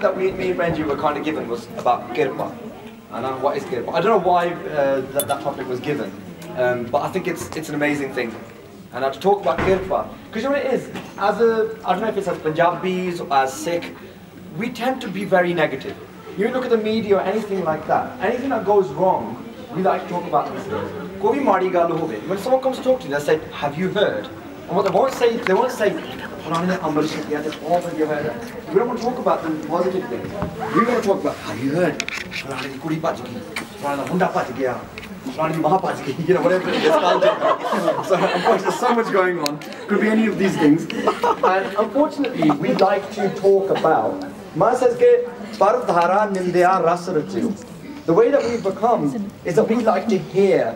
that me and Benji were kind of given was about Kirpa. And what is Kirpa? I don't know why that topic was given, but I think it's an amazing thing. And to talk about Kirpa, because you know what it is, I don't know if it's as Punjabis or as Sikh, we tend to be very negative. You look at the media or anything like that, anything that goes wrong, we like to talk about these things. When someone comes to talk to you, they say, have you heard? And what they won't say, oh, have you heard? We don't want to talk about the positive things. We want to talk about, have you heard? You know, whatever it is. So unfortunately, there's so much going on. Could be any of these things. And unfortunately, we like to talk about. Ma says, the way that we've become is that we like to hear.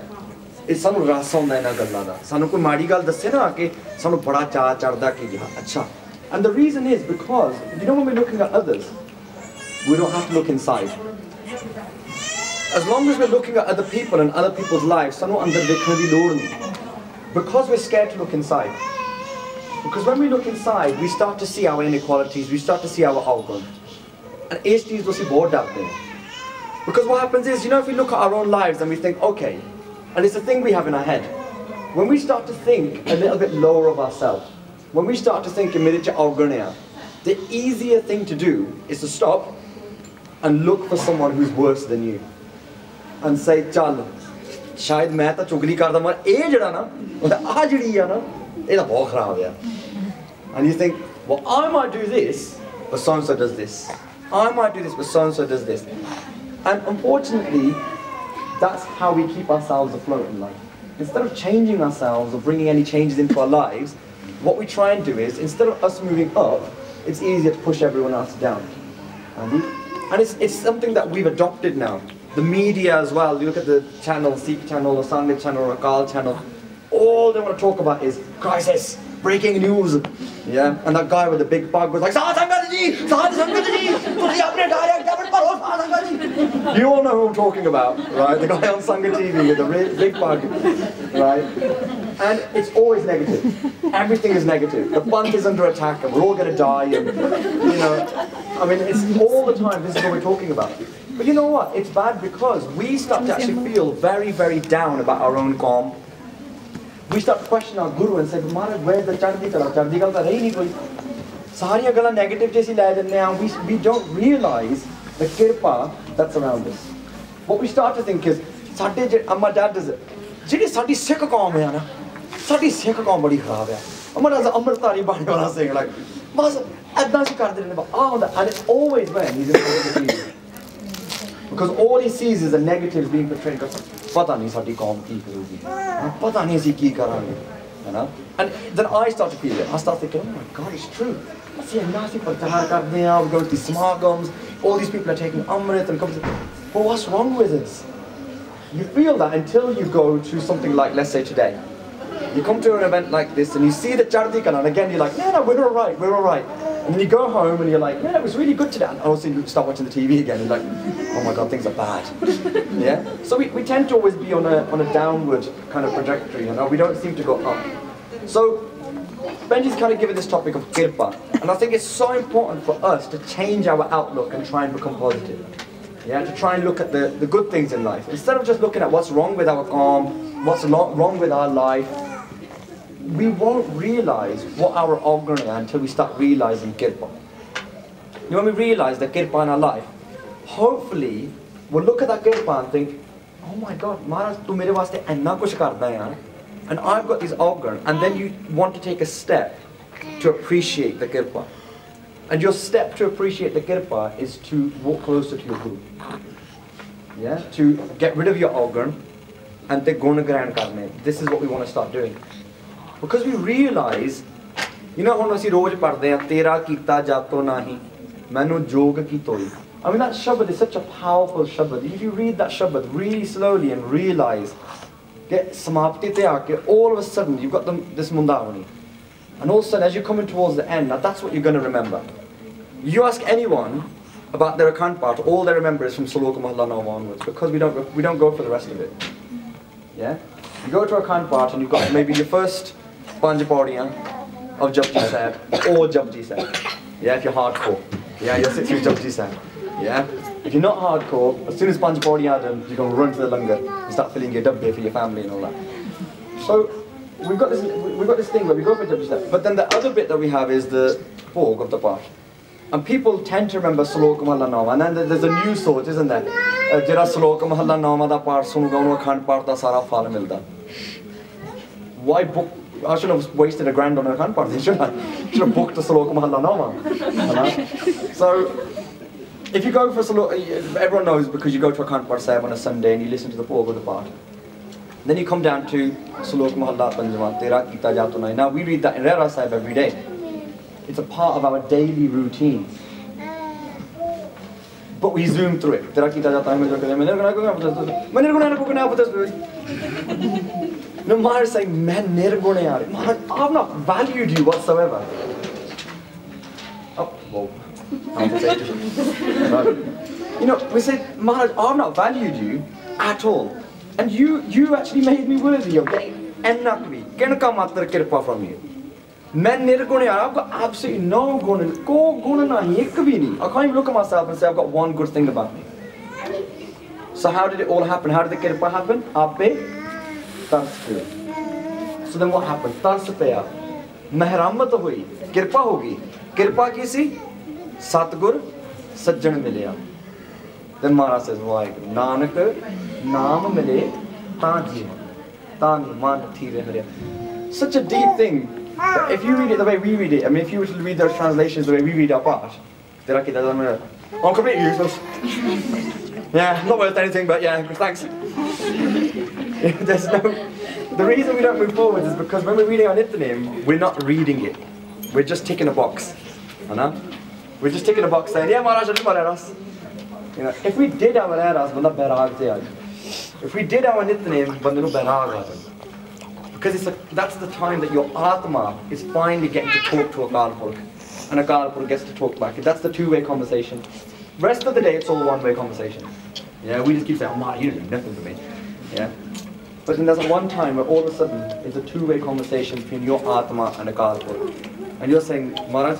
It's ਸਾਨੂੰ ਰਸ ਆਉਂਦਾ ਇਹਨਾਂ ਗੱਲਾਂ ਦਾ ਸਾਨੂੰ ਕੋਈ ਮਾੜੀ ਗੱਲ ਦੱਸੇ ਨਾ ਕਿ ਸਾਨੂੰ ਬੜਾ ਚਾਅ ਚੜਦਾ ਕਿ ਹਾਂ ਅੱਛਾ and the reason is because you know when we're looking at others we don't have to look inside as long as we're looking at other people and other people's lives ਸਾਨੂੰ ਅੰਦਰ ਦੇਖਣ ਦੀ ਲੋੜ ਨਹੀਂ because we're scared to look inside because when we look inside we start to see our inequalities we start to see our outgrowth and ਇਸ ਚੀਜ਼ ਤੋਂ ਅਸੀਂ ਬਹੁਤ ਡਰਦੇ ਹਾਂ because what happens is you know if we look at our own lives and we think okay. And it's a thing we have in our head. When we start to think a little bit lower of ourselves, when we start to think the easier thing to do is to stop and look for someone who's worse than you. And say, Chal, shayad main ta chugli karda mar eh jehda na, aa jehdi hai na, eh ta bahut kharab hai. And you think, well, I might do this, but so and so does this. I might do this, but so and so does this. And unfortunately, that's how we keep ourselves afloat in life. Instead of changing ourselves or bringing any changes into our lives, what we try and do is, instead of us moving up, it's easier to push everyone else down. And it's something that we've adopted now. The media as well, you look at the channel, Sikh channel, or Sangat channel, or Kaur channel, all they want to talk about is crisis, breaking news. Yeah, and that guy with the big bug was like, sangat ji, sangat ji, you all know who I'm talking about, right? The guy on Sangat TV with the big bug, right? And it's always negative. Everything is negative. The bunch is under attack and we're all going to die. And, you know, I mean, it's all the time this is what we're talking about. But you know what? It's bad because we start to actually feel very, very down about our own calm. We start to question our guru and say, Maharaj, where's the chardi kala? Chardi kala ta rahi nahi koi. Sariya galan negative jaisi lai jane hain. We don't realize the kirpa that's around us. What we start to think is, my dad does it. Jehdi sadi Sikh qaum hai na, sadi Sikh qaum badi kharab hai. Amar as amritari bane wala Singh like, bas edda si karde rehne ba and it's always when he's in front of the TV. Because all he sees is the negatives being portrayed. Pata nahi sadi qaum ki karugi. Pata nahi assi ki karange. You know? And then I start to feel it. I start thinking, oh my God, it's true. We're going to these Sohaagan, all these people are taking Amrit and coming to, but what's wrong with us? You feel that until you go to something like, let's say today. You come to an event like this and you see the chardi kana and again you're like, no, we're alright. And then you go home and you're like, yeah, it was really good today. And also you start watching the TV again and you're like, oh my God, things are bad. Yeah? So we tend to always be on a downward kind of trajectory, you know, we don't seem to go up. So Benji's kind of given this topic of Kirpa, and I think it's so important for us to change our outlook and try and become positive. Yeah, to try and look at the good things in life. Instead of just looking at what's wrong with our calm, what's wrong with our life, we won't realize what our awgran are until we start realizing Kirpa. You know, when we realize the Kirpa in our life, hopefully we'll look at that Kirpa and think, oh my God, Maharaj, tu mere vaste enna kuch karda hai yaar. And I've got these awgran, and then you want to take a step to appreciate the Kirpa. And your step to appreciate the Kirpa is to walk closer to your Guru. Yeah? To get rid of your awgran and the gunagaran karne. This is what we want to start doing. Because we realize, you know, when we roj padde hain, tera kita jato nahi, mainu jog ki toi. I mean, that shabad is such a powerful shabad. If you read that shabad really slowly and realize, get samapti te aake, all of a sudden you've got this mundavani. And all of a sudden, as you're coming towards the end, now that's what you're going to remember. You ask anyone about their account part, all they remember is from Sloka Mahalla now onwards, because we don't go for the rest of it. Yeah? You go to account part and you've got maybe your first Panj Paudiyaan of Japji Sahib or Japji Sahib. Yeah, if you're hardcore. Yeah, you're 6 weeks Japji Sahib. Yeah? If you're not hardcore, as soon as Panj Paudi are done, you're going to run to the langar and start filling your dabbe for your family and all that. So, we've got this thing where we go for Japji Sahib. But then the other bit that we have is the bhog of the part. And people tend to remember Salok Mahalla Nama. And then there's a new source, isn't there? Jira Salok Mahalla Nama da part sunuga unu akhand part da sara phal milda. Why book? I should have wasted $1,000 on a akhand part, shouldn't I? Should have booked a Salok Mahalla Nama. So, if you go for Salok, everyone knows because you go to a akhand part sahib on a Sunday and you listen to the bhog of the part. Then you come down to Salok Mahalla Panjwan, Tera Kita Jato Nai. Now we read that in Rera Sahib every day. It's a part of our daily routine. But we zoom through it. No matter saying, man, I've not valued you whatsoever. Oh, whoa. You know, we say, Maharaj, I've not valued you at all. And you actually made me worthy of getting Kirpa from you. I've got absolutely no guna. I can't even look at myself and say I've got one good thing about me. So how did it all happen? How did the Kirpa happen? So then what happened? Tars paya. Mehrammat hui. Kirpa hogi. Kirpa kisi? Satgur Sajjan milya. Then Maharaj says, why? Nanak naam mile taji. Tani man thire hariya. Such a deep thing. But if you read it the way we read it, I mean, if you were to read those translations the way we read our part, I'm completely useless. Yeah, not worth anything, but yeah, thanks. There's no. The reason we don't move forward is because when we're reading our Nityanim, we're not reading it. We're just ticking a box. We're just ticking a box saying, yeah, Maharaj, I did my eras. You know, if we did our eras, banda berag the. If we did our Nityanim, banda no berag. Because that's the time that your Atma is finally getting to talk to a Kalpurk, and a Kalpurk gets to talk back. That's the two-way conversation. Rest of the day, it's all one-way conversation. Yeah, we just keep saying, oh, you do nothing for me. Yeah. But then there's one time where all of a sudden, it's a two-way conversation between your Atma and a Kalpurk. And you're saying, Maharaj,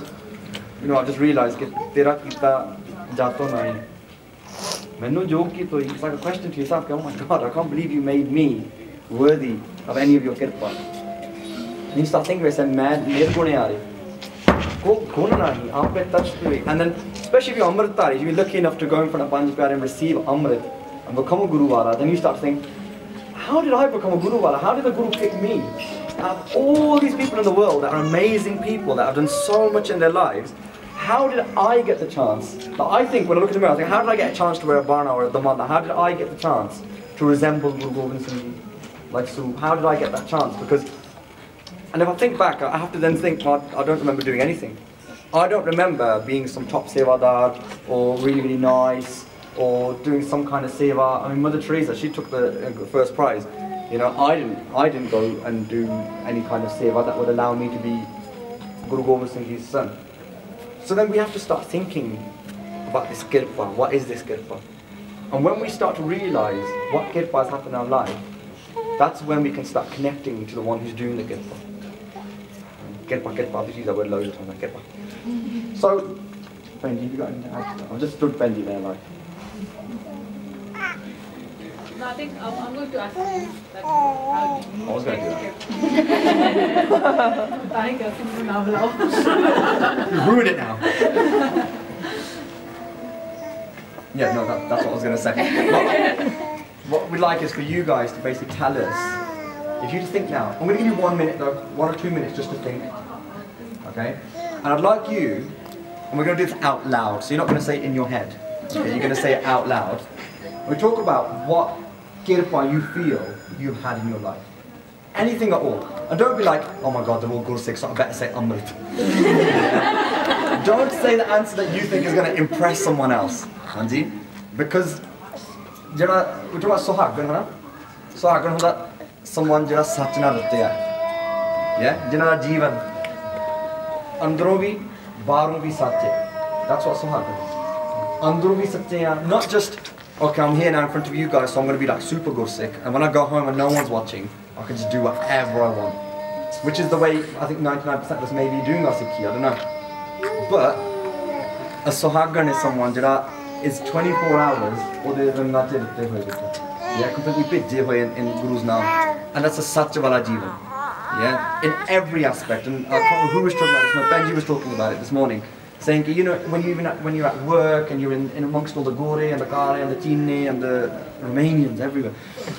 you know, I just realized, Tera kita jato nahi. It's like a question to yourself, oh my God, I can't believe you made me worthy of any of your Kirpa. And you start thinking, man, and then, especially if you're Amritari, if you're lucky enough to go in front of Panj Pyare and receive Amrit and become a Guru Wala, then you start thinking, how did I become a Guru Wala? How did the Guru pick me? Out of all these people in the world that are amazing people, that have done so much in their lives, how did I get the chance? I think, when I look in the mirror, I think, how did I get a chance to wear a Barna or a Damana? How did I get the chance to resemble Guru Gobind Singh? Like, so how did I get that chance? Because, and if I think back, I have to then think, well, I don't remember doing anything. I don't remember being some top sevadar, or really, really nice, or doing some kind of seva. I mean, Mother Teresa, she took the first prize. You know, I didn't go and do any kind of seva that would allow me to be Guru Gobind Singh's son. So then we have to start thinking about this Kirpa. What is this Kirpa? And when we start to realize what Kirpa has happened in our life, that's when we can start connecting to the one who's doing the Kirpa. Kirpa, I've used that word loads of times, like Kirpa. So, Fendi, you got anything to add? I've just stood Fendi there, like. No, I think I'm going to ask you that how do you... I was going to do that. Thank you. You ruined it now. Yeah, no, that's what I was going to say. What we'd like is for you guys to basically tell us, if you just think now, I'm going to give you 1 minute though, 1 or 2 minutes just to think, okay? And I'd like you, and we're going to do this out loud, so you're not going to say it in your head, okay? You're going to say it out loud. We talk about what Kirpa you feel you've had in your life. Anything at all. And don't be like, oh my God, they're all Gursikh, so I better say Amrit. Don't say the answer that you think is going to impress someone else, Hanji, because we're talking about Sohaagan, Sohaagan is someone who is sach na ratte hai. Yeah? Jinada jeevan andron bhi baaron bhi sach hai. That's what Sohaagan is. Andron bhi sache hai. Not just, okay, I'm here now in front of you guys, so I'm going to be like super Gursikh, and when I go home and no one's watching, I can just do whatever I want. Which is the way I think 99% of us may be doing our Sikhi, I don't know. But A Sohaagan is someone that is 24 hours or they yeah, completely bhijje hoye in Guru's name. And that's a Satya wala Jeevan. Yeah, in every aspect. And I can't remember who was talking about this, my Benji was talking about it this morning, saying, you know, when you're at work and you're in amongst all the Gore and the Kare and the Chini and the Romanians everywhere,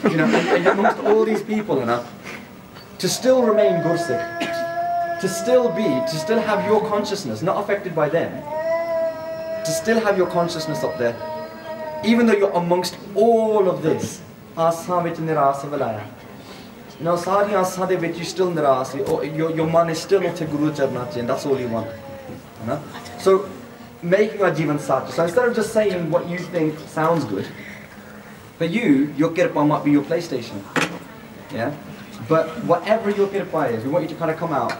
you know, and you're amongst all these people, you know, to still remain Gursik, to still have your consciousness not affected by them, to still have your consciousness up there, even though you're amongst all of this, you know, you still your man is still not a Guru Charnachi, and that's all you want. You know? So, making your Jivan Satya. So instead of just saying what you think sounds good, for you, your Kirpa might be your PlayStation. Yeah? But whatever your Kirpa is, we want you to kind of come out,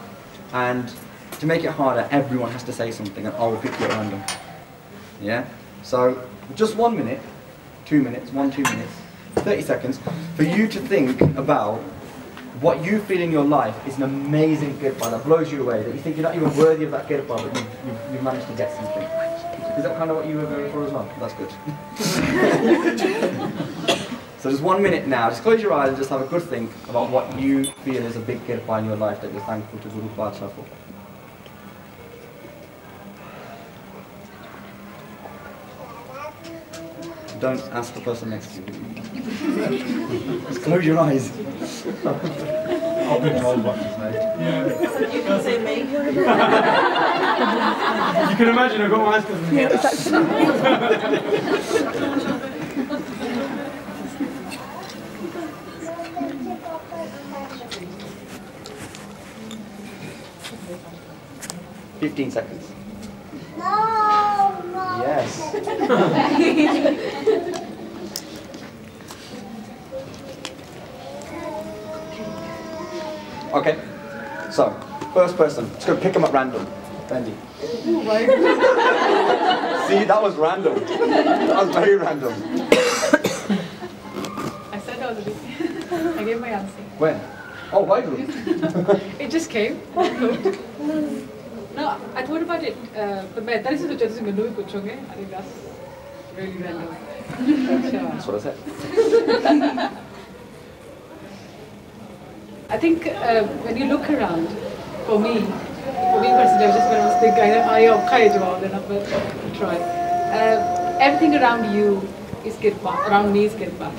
and to make it harder, everyone has to say something, and I will pick you at random. Yeah? So, just 1 minute, 2 minutes, 2 minutes, 30 seconds, for you to think about what you feel in your life is an amazing Kirpa that blows you away, that you think you're not even worthy of that Kirpa, but you've managed to get something. Is that kind of what you were going for as well? That's good. So just 1 minute now, just close your eyes and just have a good think about what you feel is a big Kirpa in your life that you're thankful to Guru Pacha for. Don't ask the person next to you. Just close your eyes. I'll be told what to say. Yeah. So you can say me. You can imagine I've got my eyes closed. Yeah. 15 seconds. No. Yes. Okay. So, first person. Just go pick him at random. Benji. See, that was random. That was very random. I said already. I gave my answer. When? Oh, why group? It just came. No, I thought about it, but I think that's really random. That's what I said. I think when you look around, for me personally, I just want to think, I try. Everything around you is Kirpa, around me is Kirpa.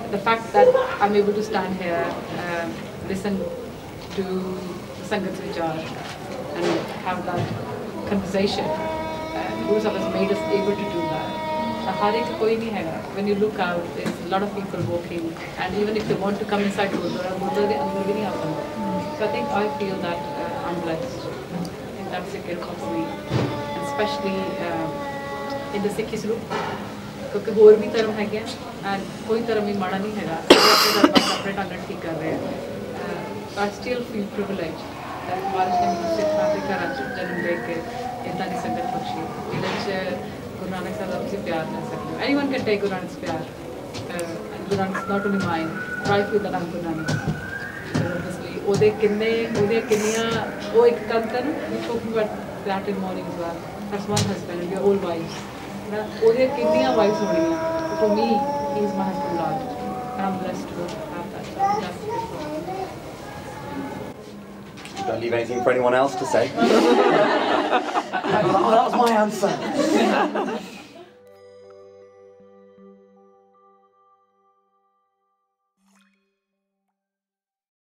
The fact that I'm able to stand here, listen to the sangats which are, and have that conversation. Guru Sahib has made us able to do that. When you look out, there's a lot of people walking, and even if they want to come inside Gurdwara, they are not. So I think I feel that I'm blessed. I think that's a Kirpa for me, and especially in the Sikh group. Because और भी धर्म है क्या, and कोई धर्म ही माड़ा नहीं है ना, अपने टारगेट ठीक कर रहे हैं. I still feel privileged. Maharashtra में सिख नाते का जन्म देके इतना नहीं संगत बख्शी. Guru Nanak Sahib से प्यार ना सकते. Anyone can take Guru Nanak's प्यार. And Guru Nanak is not only mine. Try feel that I'm Guru Nanak. Obviously, ओदे किन्निया वो एक काम करना. We talking about that in morning as well. That's one husband and we are all wives. ओदे किन्निया wives होनी है. For me, he is my husband Lord. And I'm blessed to have that. That's it. Don't leave anything for anyone else to say. Oh, that was my answer.